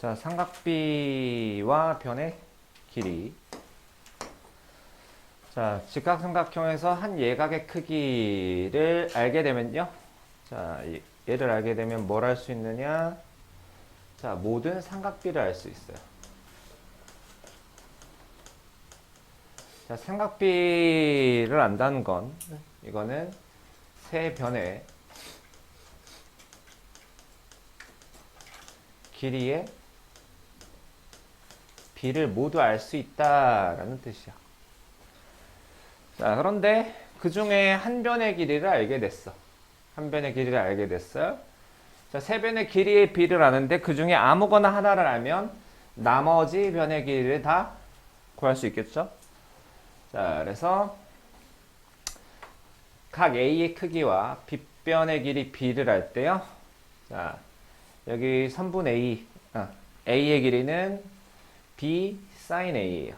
자, 삼각비와 변의 길이. 자, 직각삼각형에서 한 예각의 크기를 알게 되면요. 자, 얘를 알게 되면 뭘 알 수 있느냐? 자, 모든 삼각비를 알 수 있어요. 자, 삼각비를 안다는 건 이거는 세 변의 길이의 비를 모두 알 수 있다라는 뜻이야. 자, 그런데 그 중에 한 변의 길이를 알게 됐어. 한 변의 길이를 알게 됐어요. 자, 세 변의 길이의 비를 아는데 그 중에 아무거나 하나를 알면 나머지 변의 길이를 다 구할 수 있겠죠? 자, 그래서 각 A의 크기와 빗변의 길이 B를 알 때요. 자, 여기 선분 A, A의 길이는 B sin A예요.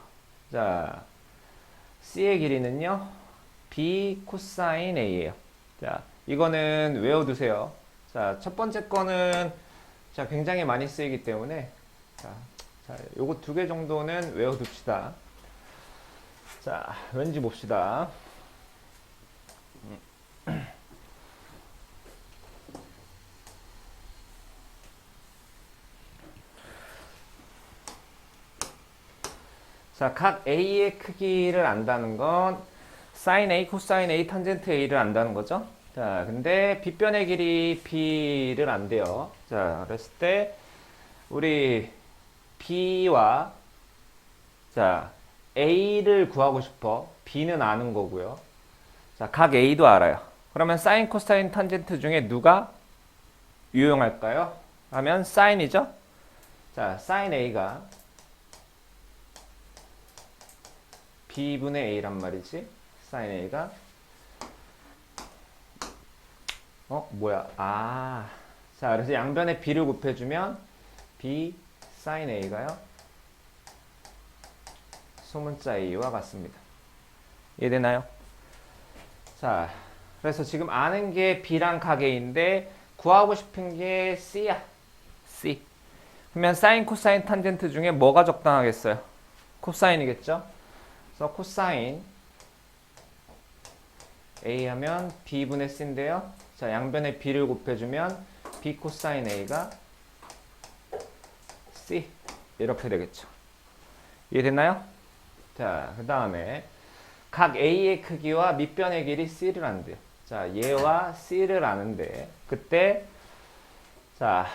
자, C의 길이는요, B 코사인 A예요. 자, 이거는 외워두세요. 자, 첫 번째 거는 자, 굉장히 많이 쓰이기 때문에 자, 요거 두 개 정도는 외워둡시다. 자, 왠지 봅시다. 자, 각 A의 크기를 안다는 건 sin A, 코사인 A, 탄젠트 A를 안다는 거죠. 자, 근데 빗변의 길이 B를 안돼요. 자, 그랬을 때 우리 B와 자, A를 구하고 싶어. B는 아는 거고요. 자, 각 A도 알아요. 그러면 sin, 코사인, 탄젠트 중에 누가 유용할까요? 하면 sin이죠. 자, sin A가 B분의 A란 말이지. sin A가 뭐야? 자, 그래서 양변에 B를 곱해주면 B sin A가요. 소문자 A와 같습니다. 이해되나요? 자, 그래서 지금 아는 게 B랑 각 A인데 구하고 싶은 게 C야. C. 그러면 sin, 코사인, 탄젠트 중에 뭐가 적당하겠어요? 코사인이겠죠? 그래서 코사인 A 하면 B분의 C인데요. 자, 양변에 B를 곱해주면 B 코사인 A가 C. 이렇게 되겠죠. 이해됐나요? 자, 그 다음에 각 A의 크기와 밑변의 길이 C를 안돼요. 자, 얘와 C를 아는데 그때 자,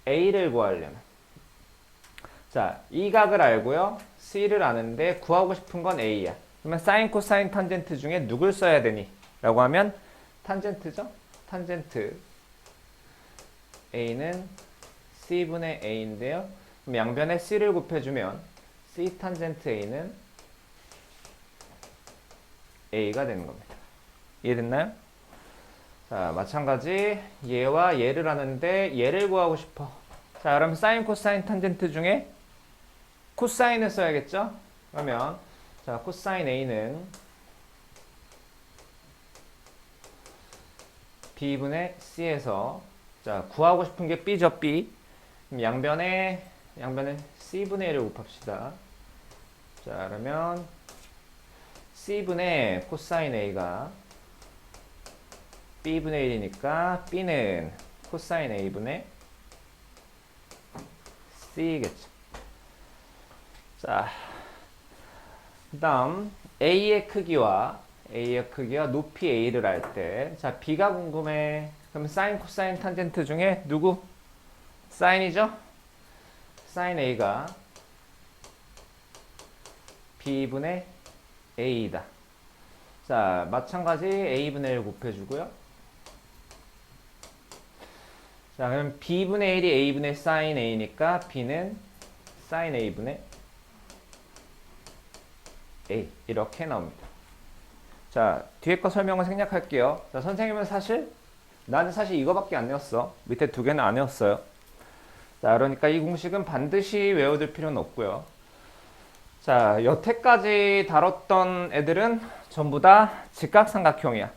A를 구하려면 자, 이 각을 알고요. C를 아는데 구하고 싶은 건 A야. 그러면 사인, 코사인, 탄젠트 중에 누굴 써야 되니? 라고 하면 탄젠트죠? 탄젠트 A는 C분의 A인데요. 그럼 양변에 C를 곱해주면 C 탄젠트 A는 A가 되는 겁니다. 이해됐나요? 자, 마찬가지 얘와 얘를 아는데 얘를 구하고 싶어. 자, 그럼 사인, 코사인, 탄젠트 중에 코사인을 써야겠죠? 그러면 자, 코사인 A는 B분의 C에서 자, 구하고 싶은 게 B죠, B. 그럼 양변에 C분의 1을 곱합시다. 자, 그러면 C분의 코사인 A가 B분의 1이니까 B는 코사인 A분의 C겠죠. 자, 그 다음 A의 크기와 높이 A를 알 때 자, B가 궁금해. 그럼 사인, 코사인, 탄젠트 중에 누구? 사인이죠? 사인 A가 B분의 A이다. 자, 마찬가지 A분의 1 곱해주고요. 자, 그럼 B분의 1이 A분의 사인 A니까 B는 사인 A분의 A. 이렇게 나옵니다. 자, 뒤에 거 설명을 생략할게요. 자, 선생님은 나는 사실 이거밖에 안 외웠어. 밑에 두 개는 안 외웠어요. 자, 그러니까 이 공식은 반드시 외워둘 필요는 없고요. 자, 여태까지 다뤘던 애들은 전부 다 직각삼각형이야.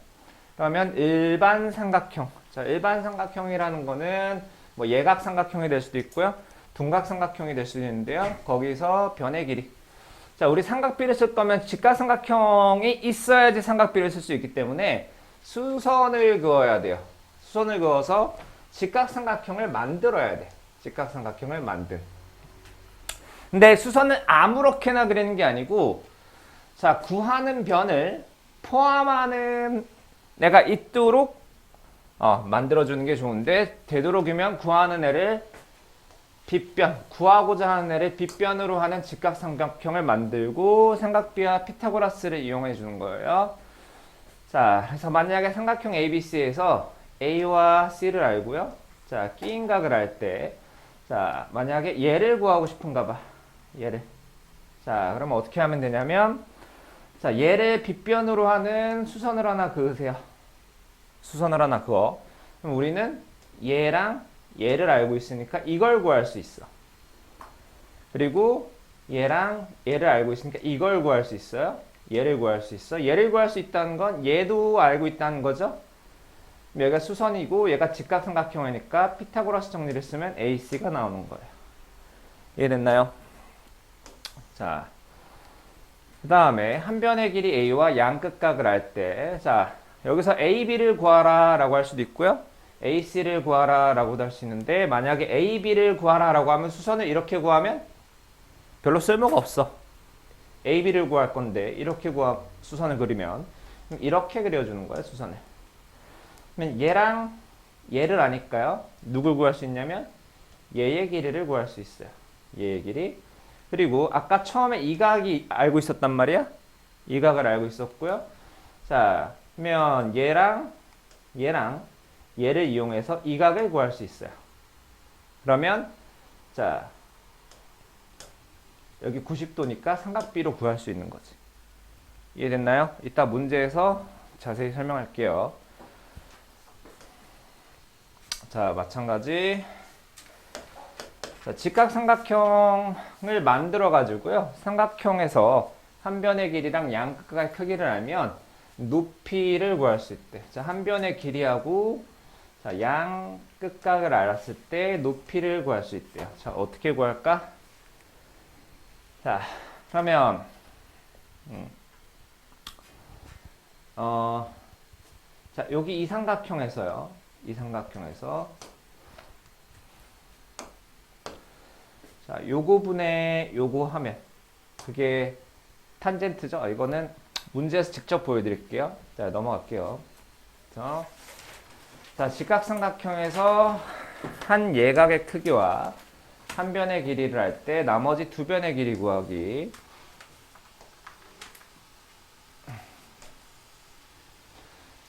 그러면 일반 삼각형. 자, 일반 삼각형이라는 거는 뭐 예각삼각형이 될 수도 있고요. 둔각삼각형이 될 수 있는데요. 거기서 변의 길이. 자, 우리 삼각비를 쓸 거면 직각삼각형이 있어야지 삼각비를 쓸 수 있기 때문에 수선을 그어야 돼요. 수선을 그어서 직각삼각형을 만들어야 돼. 직각삼각형을 만들. 근데 수선은 아무렇게나 그리는 게 아니고, 자, 구하는 변을 포함하는 내가 있도록 만들어주는 게 좋은데, 되도록이면 구하는 애를 빗변, 구하고자 하는 애를 빗변으로 하는 직각삼각형을 만들고 삼각비와 피타고라스를 이용해 주는 거예요. 자, 그래서 만약에 삼각형 ABC에서 A와 C를 알고요. 자, 끼인각을 할 때, 자, 만약에 얘를 구하고 싶은가 봐. 얘를. 자, 그러면 어떻게 하면 되냐면, 자, 얘를 빗변으로 하는 수선을 하나 그으세요. 수선을 하나 그어. 그럼 우리는 얘랑 얘를 알고 있으니까 이걸 구할 수 있어. 그리고 얘랑 얘를 알고 있으니까 이걸 구할 수 있어요. 얘를 구할 수 있어. 얘를 구할 수 있다는 건 얘도 알고 있다는 거죠. 얘가 수선이고 얘가 직각삼각형이니까 피타고라스 정리를 쓰면 AC가 나오는 거예요. 이해됐나요? 자, 그 다음에 한 변의 길이 A와 양끝각을 할 때, 자, 여기서 AB를 구하라 라고 할 수도 있고요. AC를 구하라 라고도 할 수 있는데, 만약에 AB를 구하라 라고 하면 수선을 이렇게 구하면 별로 쓸모가 없어. AB를 구할 건데 이렇게 수선을 그리면 이렇게 그려주는 거예요. 수선을. 그러면 얘랑 얘를 아니까요. 누굴 구할 수 있냐면 얘의 길이를 구할 수 있어요. 얘의 길이. 그리고 아까 처음에 이 각이 알고 있었단 말이야. 이 각을 알고 있었고요. 자, 그러면 얘랑 얘를 이용해서 이 각을 구할 수 있어요. 그러면 자, 여기 90도니까 삼각비로 구할 수 있는 거지. 이해됐나요? 이따 문제에서 자세히 설명할게요. 자, 마찬가지. 자, 직각삼각형을 만들어 가지고요. 삼각형에서 한 변의 길이랑 양끝각의 크기를 알면 높이를 구할 수 있대. 자, 한 변의 길이하고 자, 양끝각을 알았을 때 높이를 구할 수 있대요. 자, 어떻게 구할까? 자, 그러면 자, 여기 이 삼각형에서요. 이 삼각형에서 자, 요거 분의 요거 하면 그게 탄젠트죠. 이거는 문제에서 직접 보여드릴게요. 자, 넘어갈게요. 자, 직각삼각형에서 한 예각의 크기와 한 변의 길이를 할 때 나머지 두 변의 길이 구하기.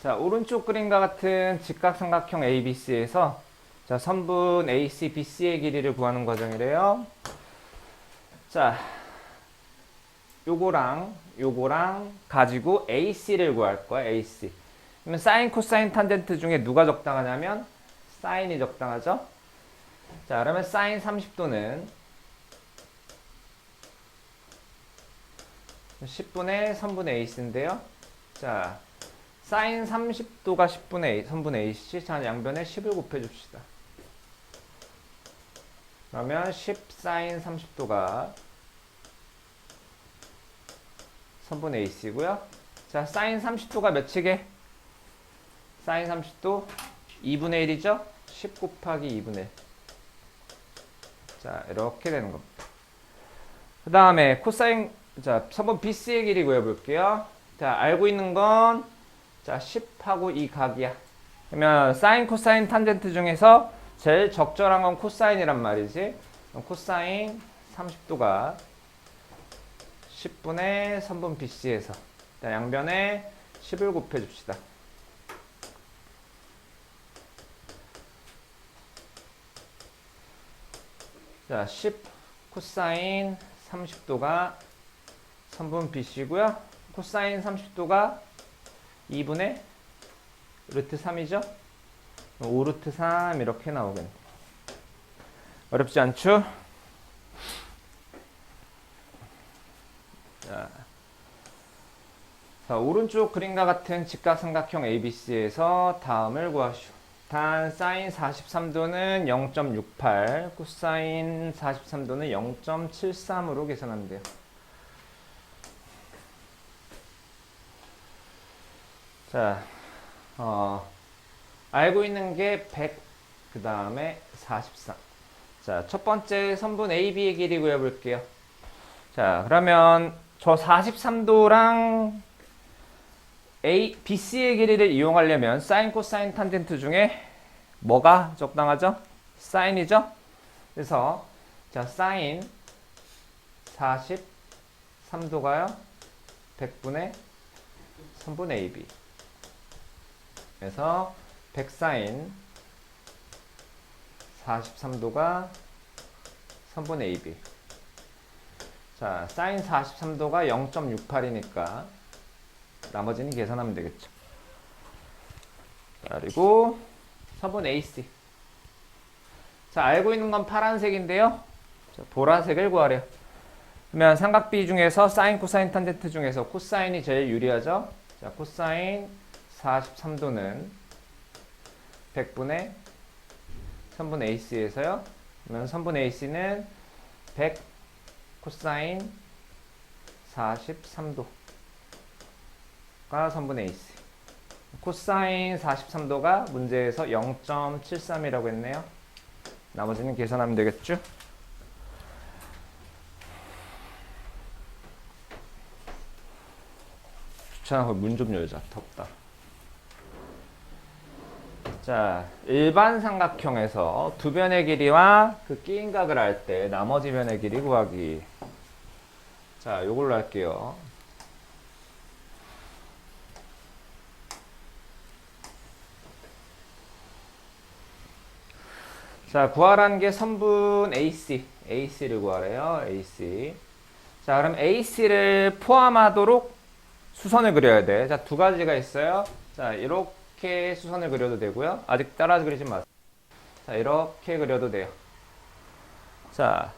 자, 오른쪽 그림과 같은 직각삼각형 ABC에서 자, 선분 AC, BC의 길이를 구하는 과정이래요. 자, 요거랑 가지고 AC를 구할 거야. AC. 그러면 사인, 코사인, 탄젠트 중에 누가 적당하냐면 사인이 적당하죠. 자, 그러면 사인 30도는 10분의 선분의 AC인데요. 자, 사인 30도가 10분의 A, 선분의 AC. 자, 양변에 10을 곱해줍시다. 그러면 10 사인 30도가 선분의 AC고요. 자, 사인 30도가 몇이게? 사인 30도 2분의 1이죠? 10 곱하기 2분의 1. 자, 이렇게 되는 겁니다. 그 다음에 코사인, 자, 선분 BC의 길이 구해볼게요. 자, 알고 있는 건, 자, 10하고 이 각이야. 그러면 사인, 코사인, 탄젠트 중에서 제일 적절한 건 코사인이란 말이지. 그럼 코사인 30도가 10분의 선분 BC에서 양변에 10을 곱해줍시다. 자, 10 코사인 30도가 선분 BC고요. 코사인 30도가 2분의 루트 3이죠. 5루트 3 이렇게 나오겠네. 어렵지 않죠? 자, 오른쪽 그림과 같은 직각삼각형 ABC에서 다음을 구하시오. 단 사인 43도는 0.68, 코사인 43도는 0.73으로 계산하면 돼요. 자, 알고 있는 게 100, 그 다음에 43. 자, 첫 번째 선분 AB의 길이 구해볼게요. 자, 그러면 저 43도랑 BC의 길이를 이용하려면 사인, 코사인, 탄젠트 중에 뭐가 적당하죠? 사인이죠? 그래서 자, 사인 43도가요. 100분의 선분 AB. 그래서 100사인 43도가 선분 AB. 자, 사인 43도가 0.68이니까 나머지는 계산하면 되겠죠. 자, 그리고 선분 AC. 자, 알고 있는 건 파란색인데요. 자, 보라색을 구하래요. 그러면 삼각비 중에서 사인, 코사인, 탄젠트 중에서 코사인이 제일 유리하죠. 자, 코사인 43도는 100분의 선분 AC에서요. 그러면 선분 AC는 100 코사인 43도가 선분 AC. 코사인 43도가 문제에서 0.73이라고 했네요. 나머지는 계산하면 되겠죠? 주차하고 문 좀 열자. 덥다. 자, 일반 삼각형에서 두 변의 길이와 그 끼인 각을 할 때 나머지 변의 길이 구하기. 자, 요걸로 할게요. 자, 구하라는 게 선분 AC를 구하래요. AC. 자, 그럼 AC를 포함하도록 수선을 그려야 돼. 자, 두 가지가 있어요. 자, 이렇게 수선을 그려도 되고요. 아직 따라 그리지 마세요. 자, 이렇게 그려도 돼요. 자,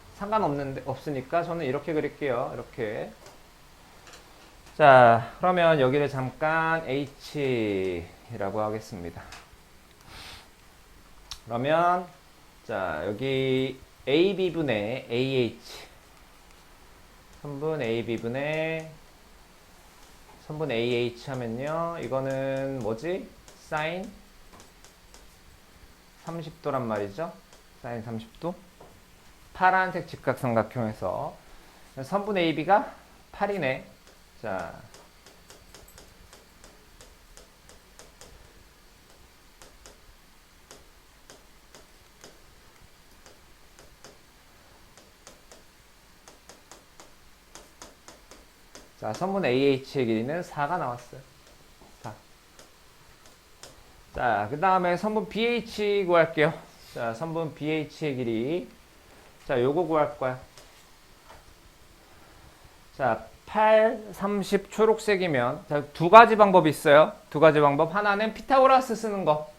없으니까 저는 이렇게 그릴게요. 이렇게. 자, 그러면 여기를 잠깐 H라고 하겠습니다. 그러면 자, 여기 AB분의 AH. 선분 AB분의 선분 AH 하면요. 이거는 뭐지? 사인 30도란 말이죠. 사인 30도. 파란색 직각삼각형에서 선분 AB가 8이네. 자, 자, 선분 AH의 길이는 4가 나왔어요. 4. 자, 그 다음에 선분 BH 구할게요. 자, 선분 BH의 길이. 자, 요거 구할 거야. 자, 8, 30 초록색이면 자, 두 가지 방법이 있어요. 두 가지 방법. 하나는 피타고라스 쓰는 거.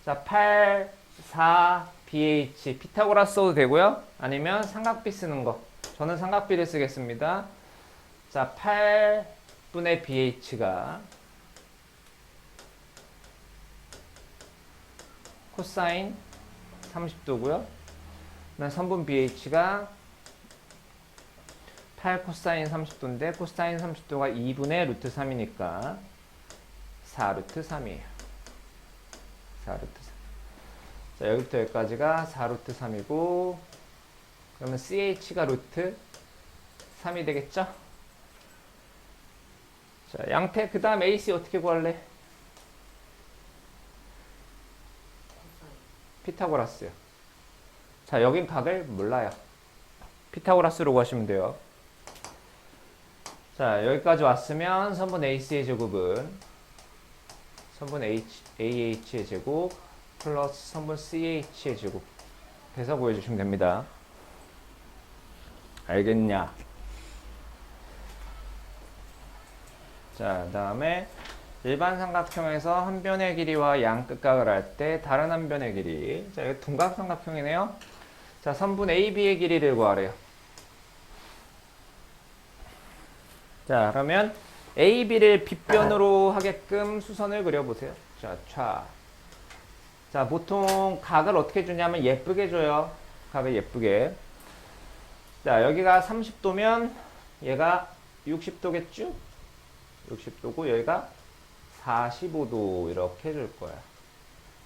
자, 8, 4, BH 피타고라스 써도 되고요. 아니면 삼각비 쓰는 거. 저는 삼각비를 쓰겠습니다. 자, 8분의 BH가 코사인 30도고요. 선분 BH가 8 코사인 30도인데 코사인 30도가 2분의 루트 3이니까 4 루트 3이에요. 4 루트 3. 자, 여기부터 여기까지가 4 루트 3이고 그러면 CH가 루트 3이 되겠죠? 자, 양태 그 다음 AC 어떻게 구할래? 피타고라스요. 자, 여긴 각을 몰라요. 피타고라스로 구하시면 돼요. 자, 여기까지 왔으면 선분 AC의 제곱은 선분 AH의 제곱 플러스 선분 CH의 제곱 해서 구해주시면 됩니다. 알겠냐? 자, 다음에 일반 삼각형에서 한 변의 길이와 양 끝각을 할 때 다른 한 변의 길이. 자, 이거 둔각 삼각형이네요. 자, 선분 AB의 길이를 구하래요. 자, 그러면 AB를 빗변으로 하게끔 수선을 그려보세요. 자, 자, 보통 각을 어떻게 주냐면 예쁘게 줘요. 각을 예쁘게. 자, 여기가 30도면 얘가 60도겠죠? 60도고 여기가 45도 이렇게 줄 거야.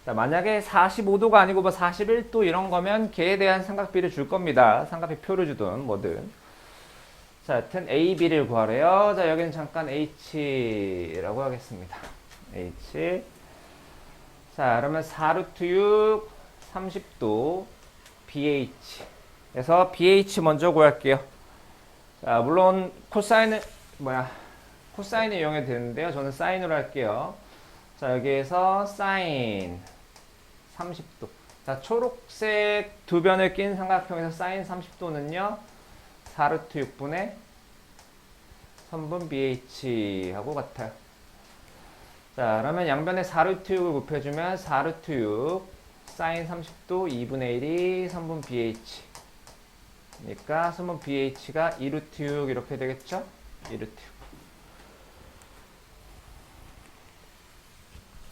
자, 만약에 45도가 아니고 뭐 41도 이런 거면 걔에 대한 삼각비를 줄 겁니다. 삼각비 표를 주든 뭐든. 자, 하여튼 A, B를 구하래요. 자, 여기는 잠깐 H라고 하겠습니다. H. 자, 그러면 4루트 6, 30도, BH. 그래서 BH 먼저 구할게요. 자, 물론 코사인을 이용해도 되는데요. 저는 사인으로 할게요. 자, 여기에서 사인 30도. 자, 초록색 두 변을 낀 삼각형에서 사인 30도는요. 4루트 6분의 선분 BH 하고 같아요. 자, 그러면 양변에 4루트 6을 곱해주면 4루트 6 사인 30도 2분의 1이 선분 BH. 그러니까 선분 BH가 2루트 6 이렇게 되겠죠? 2루트 6.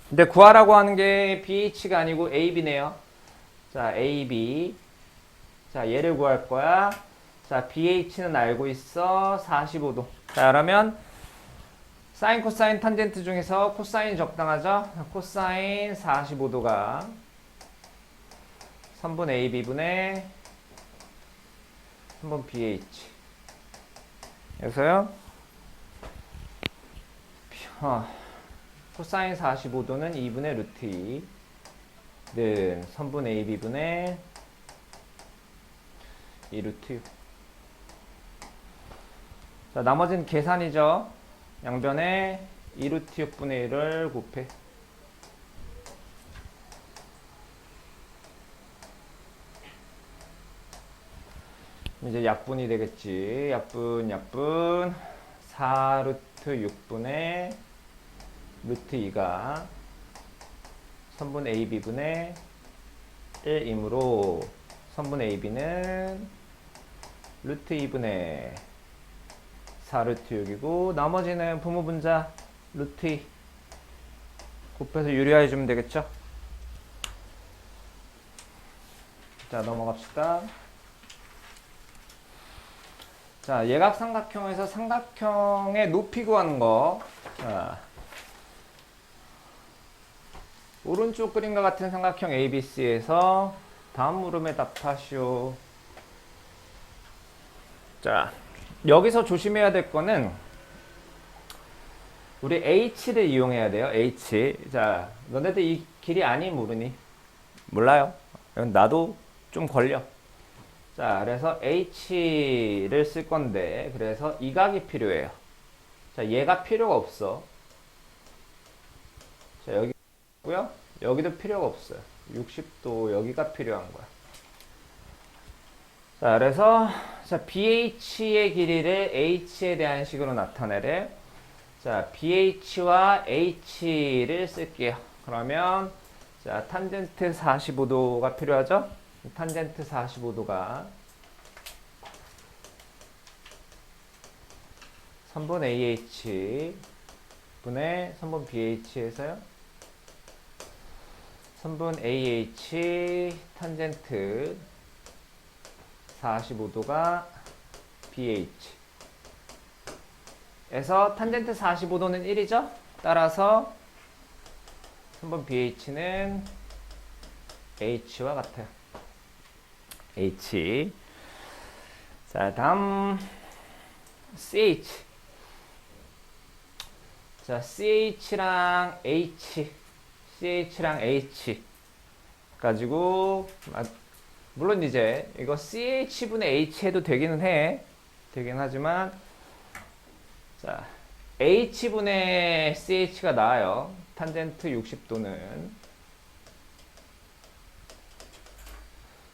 근데 구하라고 하는 게 BH가 아니고 AB네요. 자, AB. 자, 얘를 구할 거야. 자, BH는 알고 있어. 45도. 자, 그러면 사인, 코사인, 탄젠트 중에서 코사인 적당하죠? 코사인 45도가 선분 AB분의 선분 BH. 그래서요. 코사인 45도는 2분의 루트 2는 선분 AB분의 2루트 6. 자, 나머지는 계산이죠. 양변에 2루트 6분의 1을 곱해. 이제 약분이 되겠지. 약분. 4루트 6분의 루트 2가 선분 AB분의 1이므로 선분 AB는 루트 2분의 4루트 6이고 나머지는 부모분자 루트 2 곱해서 유리화해 주면 되겠죠? 자, 넘어갑시다. 자, 예각삼각형에서 삼각형의 높이 구하는 거. 자, 오른쪽 그림과 같은 삼각형 ABC에서 다음 물음에 답하시오. 자, 여기서 조심해야 될 거는 우리 H를 이용해야 돼요. H. 자, 너네들 이 길이 아니 모르니? 몰라요. 나도 좀 걸려. 자, 그래서 H를 쓸 건데 그래서 이 각이 필요해요. 자, 얘가 필요가 없어. 자, 여기고요. 여기도 필요가 없어요. 60도 여기가 필요한 거야. 자, 그래서 자, BH의 길이를 H에 대한 식으로 나타내래. 자, BH와 H를 쓸게요. 그러면 자, 탄젠트 45도가 필요하죠? 탄젠트 45도가 선분 AH 분의 선분 BH에서요. 선분 AH 탄젠트 45도가 BH 에서 탄젠트 45도는 1이죠? 따라서 선분 BH는 H와 같아요. H. 자, 다음 CH. 자, CH랑 H 가지고 물론 이제 이거 CH분의 H 해도 되기는 해. 되긴 하지만 자, H분의 CH가 나아요. 탄젠트 60도는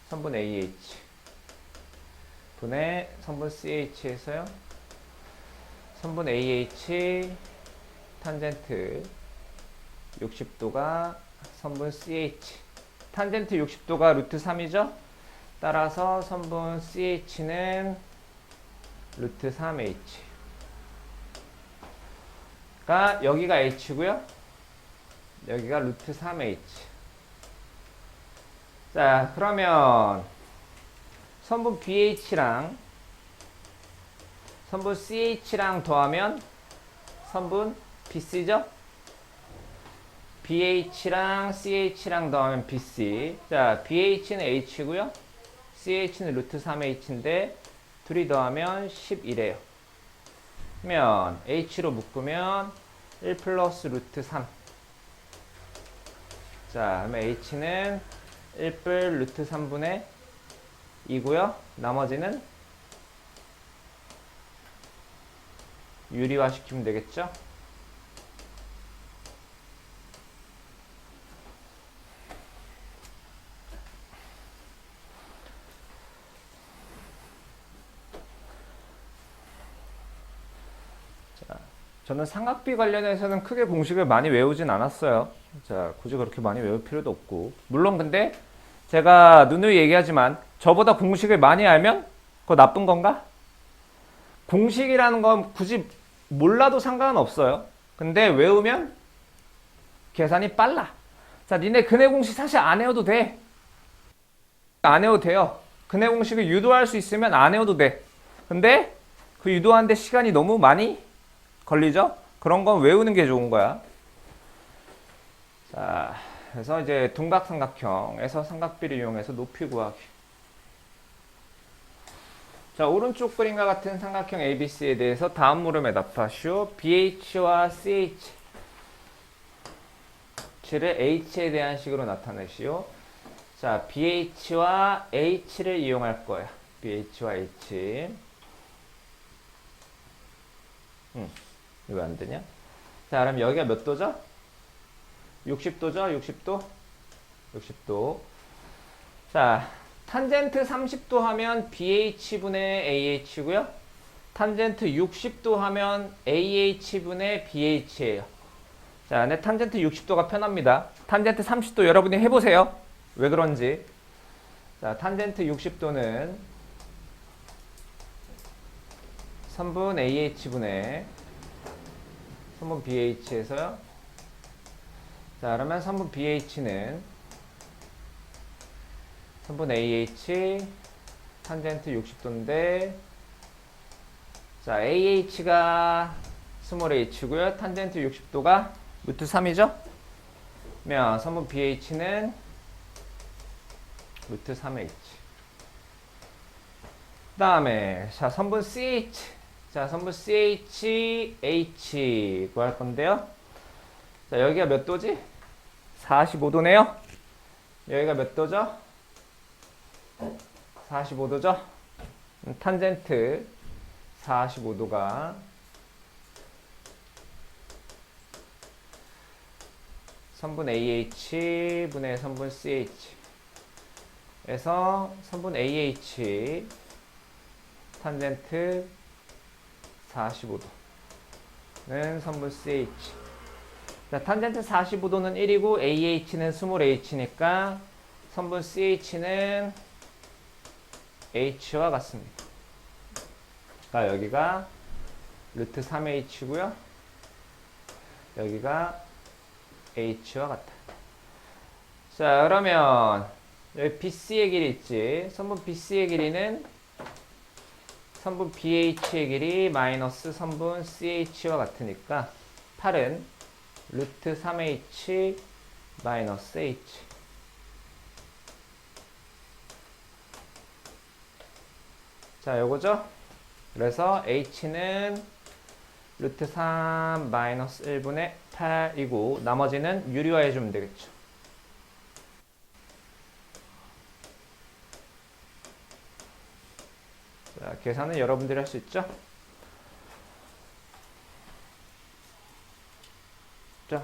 선분 AH 분의 선분 CH에서요. 선분 AH 탄젠트 60도가 선분 CH. 탄젠트 60도가 루트 3이죠? 따라서 선분 CH는 루트 3H. 가 여기가 H고요. 여기가 루트 3H. 자, 그러면 선분 BH랑 선분 CH랑 더하면 선분 BC죠? BH랑 CH랑 더하면 BC. 자, BH는 H고요. CH는 루트 3H인데 둘이 더하면 11이에요. 그러면 H로 묶으면 1 플러스 루트 3. 자, 그러면 H는 1뿔 루트 3분의 2고요. 나머지는 유리화 시키면 되겠죠? 자, 저는 삼각비 관련해서는 크게 공식을 많이 외우진 않았어요. 자, 굳이 그렇게 많이 외울 필요도 없고. 물론 근데 제가 누누이 얘기하지만 저보다 공식을 많이 알면 그거 나쁜 건가? 공식이라는 건 굳이 몰라도 상관은 없어요. 근데 외우면 계산이 빨라. 자, 니네 근해 공식 사실 안 외워도 돼. 안 외워도 돼요. 근해 공식을 유도할 수 있으면 안 외워도 돼. 근데 그 유도하는데 시간이 너무 많이 걸리죠? 그런 건 외우는 게 좋은 거야. 자, 그래서 이제 둔각삼각형에서 삼각비를 이용해서 높이 구하기. 자, 오른쪽 그림과 같은 삼각형 ABC에 대해서 다음 물음에 답하시오. BH와 CH를 H에 대한 식으로 나타내시오. 자, BH와 H를 이용할 거야. BH와 H. 왜 안 되냐? 자, 그럼 여기가 몇 도죠? 60도죠? 60도? 60도. 자, 탄젠트 30도 하면 BH분의 AH고요. 탄젠트 60도 하면 AH분의 BH예요. 자, 내 탄젠트 60도가 편합니다. 탄젠트 30도 여러분이 해보세요. 왜 그런지. 자, 탄젠트 60도는 선분 AH분의 선분 BH에서요. 자, 그러면 선분 BH는 선분 AH 탄젠트 60도인데, 자, AH가 스몰 h고요. 탄젠트 60도가 루트 3이죠? 그러면 선분 BH는 루트 3h. 그 다음에, 자, 선분 CH. 자, 선분 CH, H 구할 건데요. 자, 여기가 몇 도지? 45도네요. 여기가 몇 도죠? 45도죠? 탄젠트 45도가 선분 AH 분의 선분 CH 에서 선분 AH 탄젠트 45도는 선분 CH. 자, 탄젠트 45도는 1이고 AH는 스몰 h니까 선분 CH는 H와 같습니다. 자, 여기가 루트 3H고요. 여기가 H와 같다. 자, 그러면 여기 BC의 길이 있지. 선분 BC의 길이는 선분 BH의 길이 마이너스 선분 CH와 같으니까 8은 루트 3H 마이너스 H. 자, 요거죠? 그래서 H는 루트 3 마이너스 1분의 8이고 나머지는 유리화 해주면 되겠죠. 자, 계산은 여러분들이 할 수 있죠? 자.